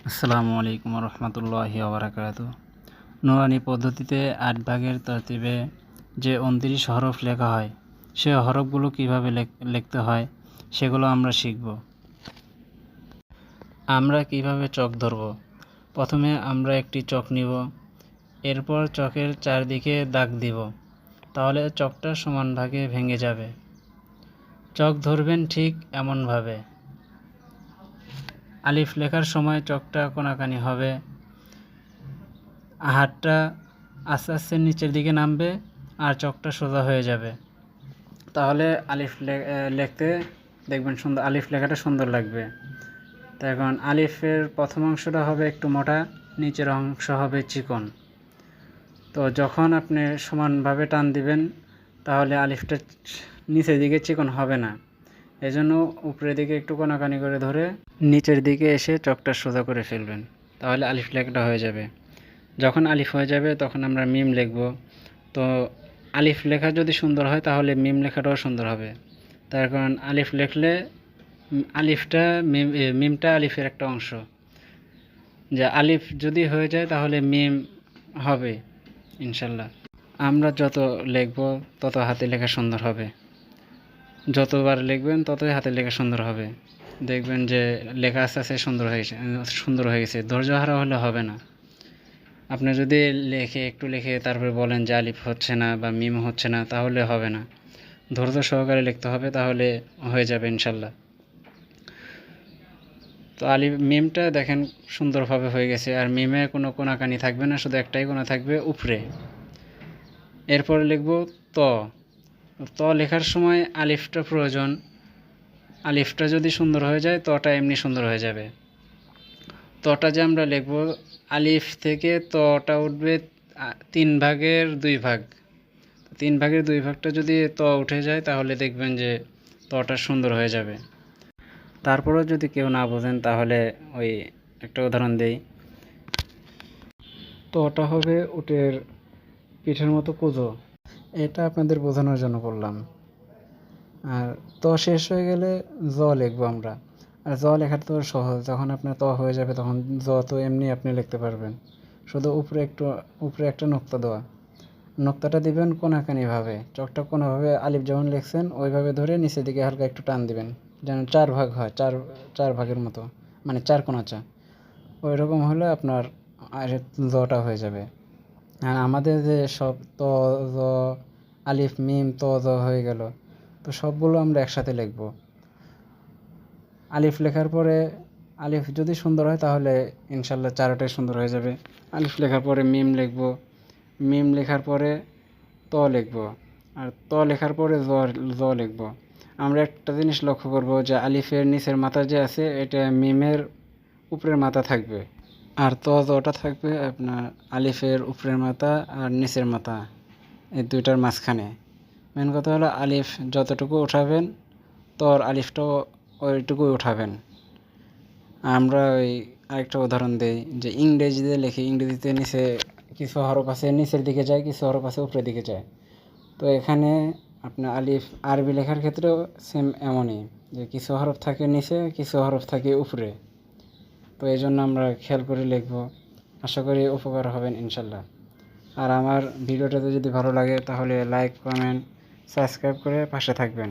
আসসালামু আলাইকুম রহমতুল্লাহি ওবারাকাতু। নুরানি পদ্ধতিতে ৮ ভাগের তরতিবে যে ২৯ হরফ লেখা হয়, সে হরফগুলো কীভাবে লিখতে হয় সেগুলো আমরা শিখব। আমরা কিভাবে চক ধরব? প্রথমে আমরা একটি চক নিব, এরপর চকের চারদিকে দাগ দিব, তাহলে চকটা সমান ভাগে ভেঙে যাবে। চক ধরবেন ঠিক এমনভাবে। আলিফ লেখার সময় চকটা কোনাকানি হবে, হাতটা আস্তে আস্তে নিচের দিকে নামবে আর চকটা সোজা হয়ে যাবে। তাহলে আলিফ লিখতে দেখবেন সুন্দর, আলিফ লেখাটা সুন্দর লাগবে। তো এখন আলিফের প্রথম অংশটা হবে একটু মোটা, নিচের অংশ হবে চিকন। তো যখন আপনি সমানভাবে টান দিবেন তাহলে আলিফটা নিচের দিকে চিকন হবে না, এজন্য উপরের দিকে একটু কোনাকানি করে ধরে নিচের দিকে এসে চকটা সোজা করে ফেলবেন, তাহলে আলিফ লেখাটা হয়ে যাবে। যখন আলিফ হয়ে যাবে তখন আমরা মিম লিখব। তো আলিফ লেখা যদি সুন্দর হয় তাহলে মিম লেখাটাও সুন্দর হবে। তার কারণ আলিফ লিখলে আলিফটা মিমটা আলিফের একটা অংশ, যে আলিফ যদি হয়ে যায় তাহলে মিম হবে ইনশাল্লাহ। আমরা যত লিখব তত হাতে লেখা সুন্দর হবে, যতবার লিখবেন ততই হাতে লেখা সুন্দর হবে। দেখবেন যে লেখা আস্তে আস্তে সুন্দর হয়ে গেছে। ধৈর্য হারা হলে হবে না। আপনি যদি একটু লিখে তারপরে বলেন যে আলিফ হচ্ছে না বা মিম হচ্ছে না, তাহলে হবে না। ধৈর্য সহকারে লিখতে হবে, তাহলে হয়ে যাবে ইনশাল্লাহ। তো মিমটা দেখেন সুন্দরভাবে হয়ে গেছে, আর মিমে কোনো কোনাকানি থাকবে না, শুধু একটাই কোনা থাকবে উপরে। এরপরে লিখব ত। ত লেখার সময় আলিফটা প্রয়োজন। আলিফটা যদি সুন্দর হয়ে যায় তটা এমনি সুন্দর হয়ে যাবে। তটা যে আমরা লিখব, আলিফ থেকে তটা উঠবে 3 ভাগের 2 ভাগ। 3 ভাগের 2 ভাগটা যদি ত উঠে যায় তাহলে দেখবেন যে তটা সুন্দর হয়ে যাবে। তারপরেও যদি কেউ না বোঝেন তাহলে ওই একটা উদাহরণ দেই। তটা হবে উটের পিঠের মতো কুঁজো, এটা আপনাদের বোঝানোর জন্য বললাম। আর ত শেষ হয়ে গেলে জ লিখবো আমরা। আর জ লেখাটা তো সহজ, যখন আপনার ত হয়ে যাবে তখন জ তো এমনি আপনি লিখতে পারবেন। শুধু উপরে একটা নোক্তা দেওয়া, নোক্তাটা দিবেন কোনাকানিভাবে, চকটা কোনোভাবে আলিফ যেমন লিখছেন ওইভাবে ধরে নিচের দিকে হালকা একটু টান দিবেন, যেন 4 ভাগ হয়, চার ভাগের মতো, মানে 4 কোনা চা। ওই রকম হলে আপনার জটা হয়ে যাবে। আর আমাদের যে সব ত জ আলিফ মিম ত জ হয়ে গেল, তো সবগুলো আমরা একসাথে লিখব। আলিফ লেখার পরে আলিফ যদি সুন্দর হয় তাহলে ইনশাল্লাহ চারোটাই সুন্দর হয়ে যাবে। আলিফ লেখার পরে মিম লিখব, মিম লেখার পরে ত লিখব, আর ত লেখার পরে জ লিখব। আমরা একটা জিনিস লক্ষ্য করব যে আলিফের নিচের মাথা যে আছে এটা মিমের উপরের মাথা থাকবে, আর জটা থাকবে আপনার আলিফের উপরের মাথা আর নিচের মাথা, এই দুইটার মাঝখানে। মেন কথা হলো আলিফ যতটুকু উঠাবেন তোর আলিফটাও ওইটুকুই উঠাবেন। আমরা ওই আরেকটা উদাহরণ দিই, যে ইংরেজিতে লিখি, ইংরেজিতে নিচে কিছু হরফ আছে নিচের দিকে যায়, কিছু হরফ আছে উপরের দিকে যায়। তো এখানে আপনার আলিফ আরবি লেখার ক্ষেত্রেও সেম এমনই, যে কিছু হরফ থাকে নিচে, কিছু হরফ থাকে উপরে। তো এই জন্য আমরা খেয়াল করে লিখব। আশা করি উপকার হবেন ইনশাল্লাহ। আর আমার ভিডিওটাতে যদি ভালো লাগে তাহলে লাইক, কমেন্ট, সাবস্ক্রাইব করে পাশে থাকবেন।